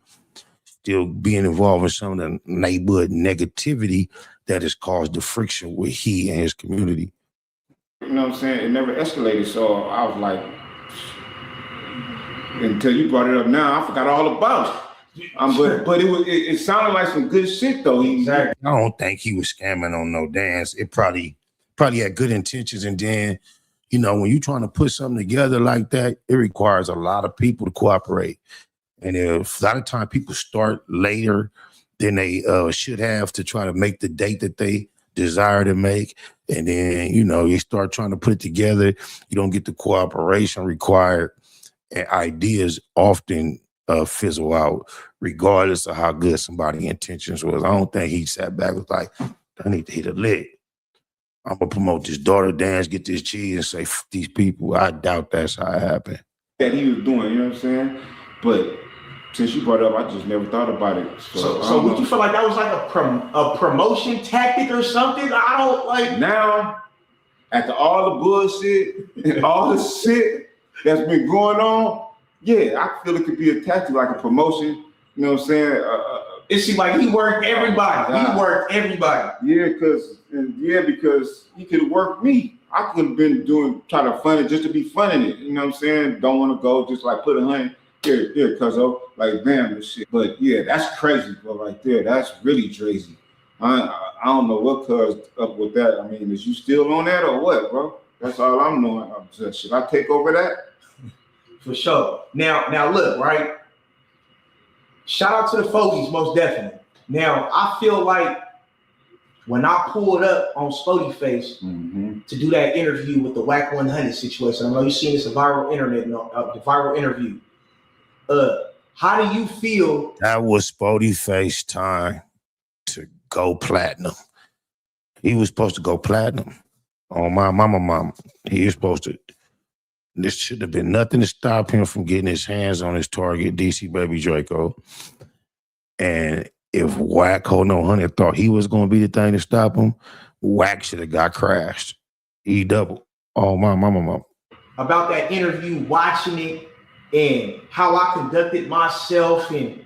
still being involved in some of the neighborhood negativity that has caused the friction with he and his community. You know what I'm saying? It never escalated, so I was like, until you brought it up now, I forgot all about it. But it sounded like some good shit though. Exactly. I don't think he was scamming on no dance. It probably had good intentions, and then, you know, when you're trying to put something together like that, it requires a lot of people to cooperate. And if a lot of time people start later than they should have to try to make the date that they desire to make, and then, you know, you start trying to put it together, you don't get the cooperation required, and ideas often fizzle out, regardless of how good somebody's intentions was. I don't think he sat back and was like, I need to hit a lick. I'm gonna promote this daughter dance, get this cheese, and say, F these people. I doubt that's how it happened. That he was doing, you know what I'm saying? But since you brought it up, I just never thought about it. So would you feel like that was like a promotion tactic or something? I don't like. Now, after all the bullshit and all the shit that's been going on, yeah, I feel it could be a tactic, like a promotion, you know what I'm saying? It seemed like he worked everybody. He worked everybody. Yeah, because he could have worked me. I could have been trying to fund it just to be funding it. You know what I'm saying? Don't want to go, just like put 100 here, cuzzo, like bam and shit. But yeah, that's crazy, bro, right there. That's really crazy. I don't know what cuz up with that. I mean, is you still on that or what, bro? That's all I'm knowing. Should I take over that? For sure. Now look, right? Shout out to the Fogies, most definitely. Now, I feel like when I pulled up on Sporty Face to do that interview with the WAC 100 situation, I know you've seen this viral interview. How do you feel? That was Sporty Face time to go platinum. He was supposed to go platinum on my mama. He was supposed to. This should have been nothing to stop him from getting his hands on his target, DC Baby Draco. And if WAC Hold No 100 thought he was going to be the thing to stop him, WAC should have got crashed. He doubled. Oh, my mama. About that interview, watching it, and how I conducted myself, and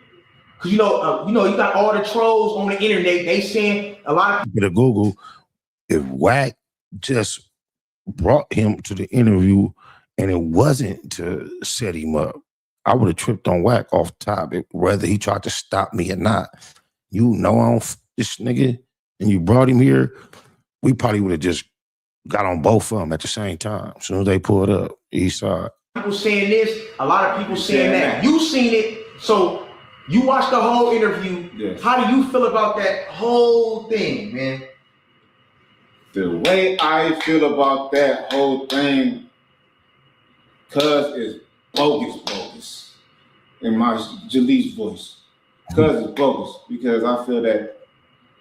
because you got all the trolls on the internet. They saying a lot of people to Google. If WAC just brought him to the interview and it wasn't to set him up, I would have tripped on WAC off top, whether he tried to stop me or not. You know I don't this nigga, and you brought him here, we probably would have just got on both of them at the same time. As soon as they pulled up, he saw it. People saying this, a lot of people saying that. You seen it, so you watched the whole interview. Yes. How do you feel about that whole thing, man? The way I feel about that whole thing, cuz is bogus in my Jalees voice. Cuz is bogus because I feel that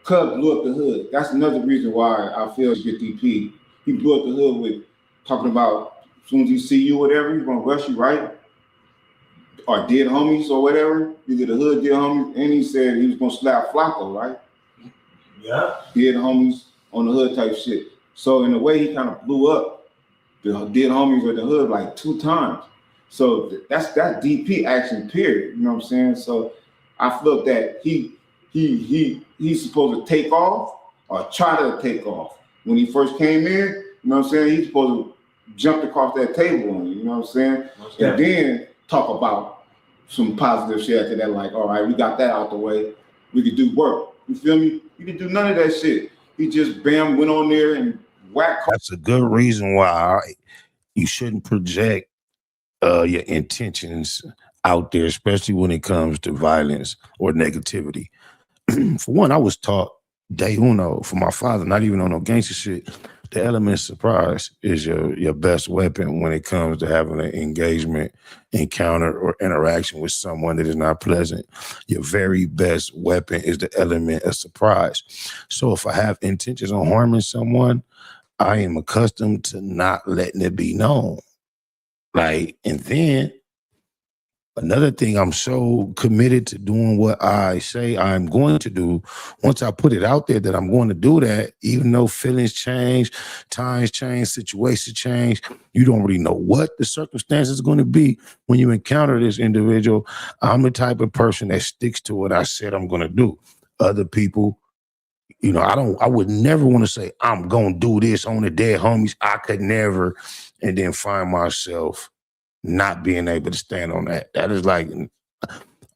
cuz blew up the hood. That's another reason why I feel get DP. He blew up the hood with talking about as soon as he see you, whatever, he's gonna rush you, right? Or dead homies or whatever. Either the hood dead homies, and he said he was gonna slap Flacco, right? Yeah. Dead homies on the hood type shit. So in a way, he kind of blew up the dead homies or the hood like 2 times. So that's DP action, period. You know what I'm saying? So I feel that he's supposed to take off or try to take off. When he first came in, you know what I'm saying? He's supposed to jump across that table on you, you know what I'm saying? And then talk about some positive shit after that, like, all right, we got that out the way. We could do work. You feel me? He didn't do none of that shit. He just bam went on there and whack. That's a good reason why you shouldn't project your intentions out there, especially when it comes to violence or negativity. For one, I was taught day uno from my father, not even on no gangster shit. The element of surprise is your best weapon when it comes to having an engagement, encounter, or interaction with someone that is not pleasant. Your very best weapon is the element of surprise. So if I have intentions on harming someone, I am accustomed to not letting it be known. Like, and then another thing, I'm so committed to doing what I say I'm going to do. Once I put it out there that I'm going to do that, even though feelings change, times change, situations change, you don't really know what the circumstances are going to be when you encounter this individual. I'm the type of person that sticks to what I said I'm going to do. Other people, you know, I would never want to say, I'm going to do this on the dead homies. I could never, and then find myself not being able to stand on that. That is like,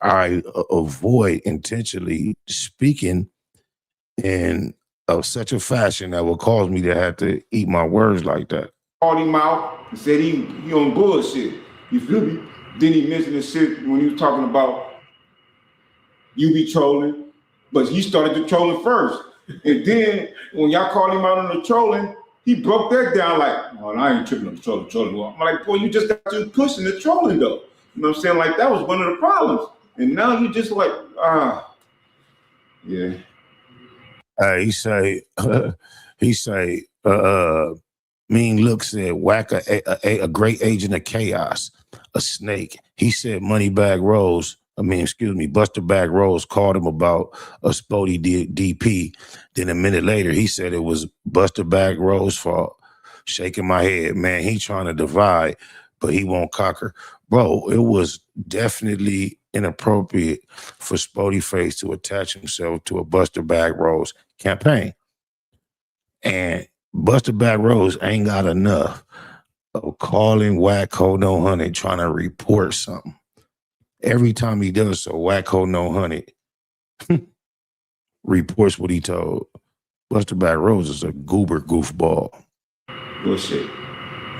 I avoid intentionally speaking in such a fashion that will cause me to have to eat my words like that. Called him out and said he on bullshit. You feel me? Then he mentioned the shit when he was talking about you be trolling, but he started the trolling first. And then when y'all called him out on the trolling, he broke that down like, oh, I ain't tripping on the trolling. I'm like, boy, you just got to pushing the trolling though. You know what I'm saying? Like that was one of the problems. And now you just like, yeah. He say, Mean Look said, whack a great agent of chaos, a snake. He said Buster Bag Rose called him about a Spoety DP. Then a minute later, he said it was Buster Bag Rose's fault. Shaking my head, man, he trying to divide, but he won't conquer. Bro, it was definitely inappropriate for Sporty Face to attach himself to a Buster Bag Rose campaign. And Buster Bag Rose ain't got enough of calling Wacko No Honey trying to report something. Every time he does so, Wacko No Honey reports what he told. Buster Bag Rose is a goober goofball. Bullshit.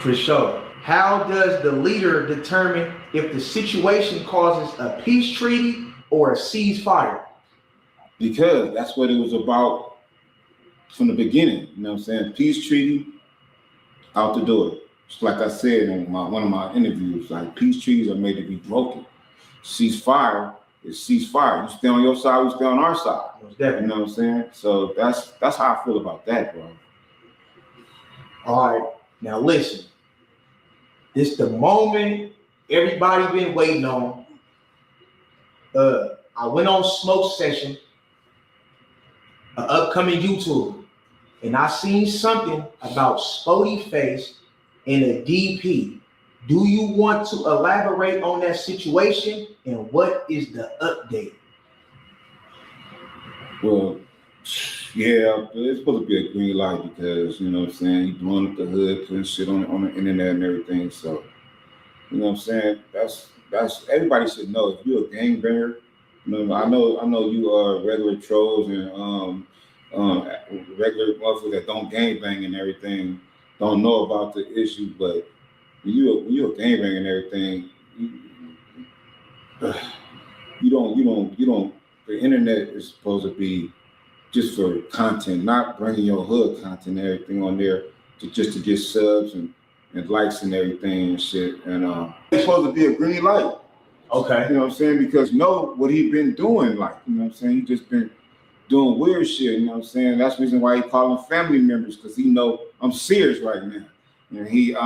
For sure. How does the leader determine if the situation causes a peace treaty or a ceasefire? Because that's what it was about from the beginning. You know what I'm saying? Peace treaty, out the door. Just like I said in one of my interviews, like peace treaties are made to be broken. Ceasefire is ceasefire. You stay on your side, we stay on our side. You know what I'm saying? So that's how I feel about that, bro. All right, now listen. This the moment everybody been waiting on. I went on Smoke Session, an upcoming YouTube, and I seen something about Spoty Face and a DP. Do you want to elaborate on that situation and what is the update? Well, yeah, it's supposed to be a green light because, you know what I'm saying, you blowing up the hood, putting shit on the internet and everything. So, you know what I'm saying? That's everybody should know. If you're a gangbanger, you know, I know you are regular trolls and regular motherfuckers that don't gangbang and everything, don't know about the issue, but when you're a gangbanger and everything, you don't. The internet is supposed to be just for content, not bringing your hood content and everything on there to get subs and likes and everything and shit. And it's supposed to be a green light. Okay. You know what I'm saying? Because know what he been doing, like, you know what I'm saying? He just been doing weird shit, you know what I'm saying? That's the reason why he calling family members, because he know I'm serious right now. And he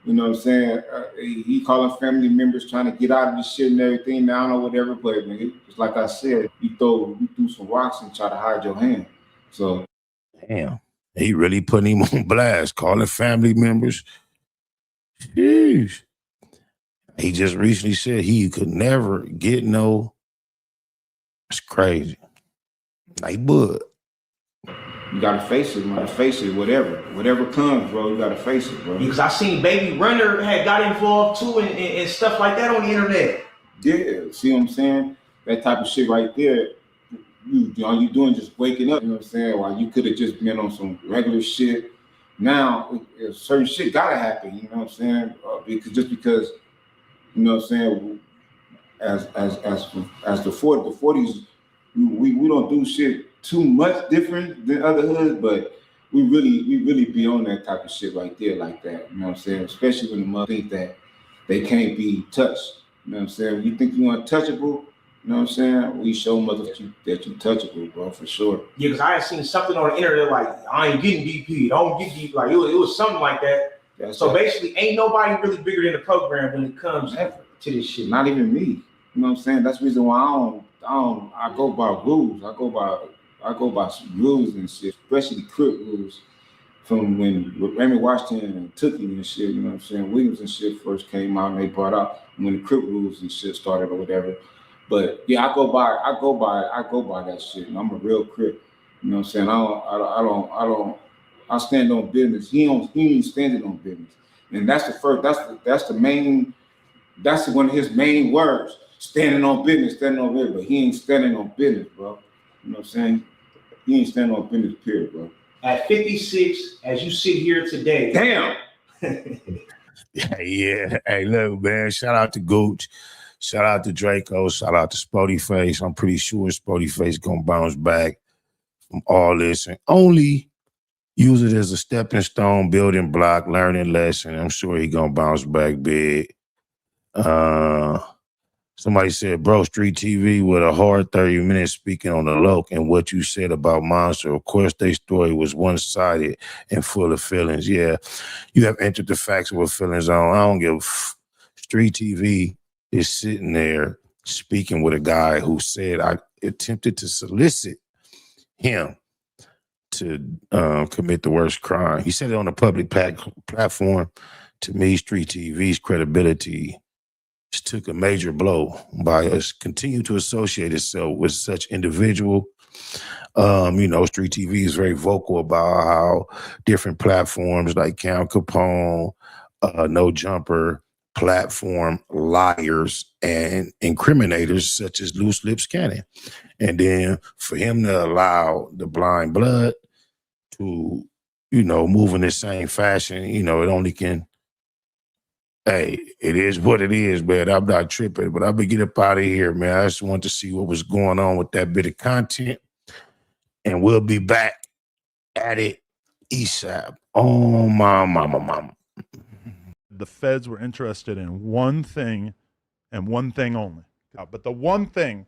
you know what I'm saying? He calling family members trying to get out of this shit and everything now or whatever. But man, it's like I said, you threw some rocks and try to hide your hand. So, damn, he really putting him on blast, calling family members. Jeez. He just recently said he could never get no. It's crazy. Like, but you gotta face it, man. Face it, whatever comes, bro. You gotta face it, bro. Because I seen Baby Runner had got involved too and stuff like that on the internet. Yeah, see what I'm saying? That type of shit right there. All you doing just waking up. You know what I'm saying? While you could have just been on some regular shit. Now, certain shit gotta happen. You know what I'm saying? Because you know what I'm saying. As the 40s, we don't do shit too much different than other hoods, but we really be on that type of shit right there like that. You know what I'm saying? Especially when the mother think that they can't be touched. You know what I'm saying? When you think you untouchable, you know what I'm saying? We show mothers that you touchable, bro, for sure. Yeah, because I had seen something on the internet like, I ain't getting DP, don't get DP. Like, it was something like that. So basically, ain't nobody really bigger than the program when it comes to this shit. Not even me. You know what I'm saying? That's the reason why I go by rules. I go by some rules and shit, especially the Crip rules from when Remy Washington and Tookie and shit, you know what I'm saying? Williams and shit first came out and they brought out when the Crip rules and shit started or whatever. But yeah, I go by that shit. And I'm a real Crip. You know what I'm saying? I stand on business. He ain't standing on business. And that's one of his main words. Standing on business, but he ain't standing on business, bro. You know what I'm saying? He ain't standing on business, period, bro. At 56, as you sit here today. Damn. Yeah. Hey, look, man. Shout out to Gooch. Shout out to Draco. Shout out to Sporty Face. I'm pretty sure Sporty Face gonna bounce back from all this and only use it as a stepping stone, building block, learning lesson. I'm sure he gonna bounce back big. Somebody said, bro, Street TV with a hard 30 minutes speaking on the loc and what you said about Monster. Of course, their story was one-sided and full of feelings. Yeah, you have entered the facts with feelings on. I don't give Street TV is sitting there speaking with a guy who said I attempted to solicit him to commit the worst crime. He said it on a public platform. To me, Street TV's credibility took a major blow by us continue to associate itself with such individual. Street TV is very vocal about how different platforms like Cam Capone, No Jumper, platform liars and incriminators such as Loose Lips Cannon. And then for him to allow the Blind Blood to, move in the same fashion, it only can, hey, it is what it is, man. I'm not tripping, but I'm gonna get up out of here, man. I just want to see what was going on with that bit of content. And we'll be back at it ASAP. Oh, my mama. The feds were interested in one thing and one thing only. But the one thing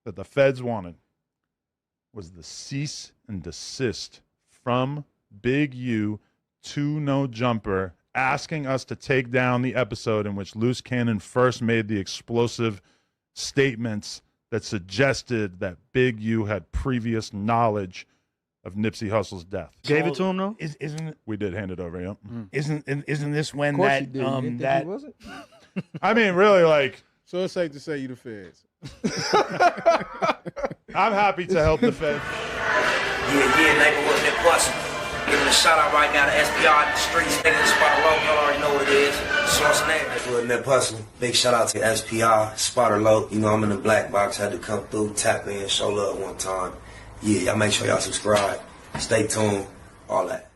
that the feds wanted was the cease and desist from Big U to No Jumper, asking us to take down the episode in which Loose Cannon first made the explosive statements that suggested that Big U had previous knowledge of Nipsey Hussle's death. Gave it to him though? Isn't We did hand it over, yeah. isn't this when Of course that you did. You didn't think that he wasn't? I mean, really, like, So it's safe to say you the feds. I'm happy to help the feds. Yeah, neighborhood that bustin'. Giving a shout out right now to SPR in the streets, nigga, the Spotter Low, y'all already know what it is. Source name. Neighborhood net hustling. Big shout out to SPR, Spotter Low. I'm in the black box. Had to come through, tap in, show love one time. Yeah, y'all make sure y'all subscribe. Stay tuned. All that.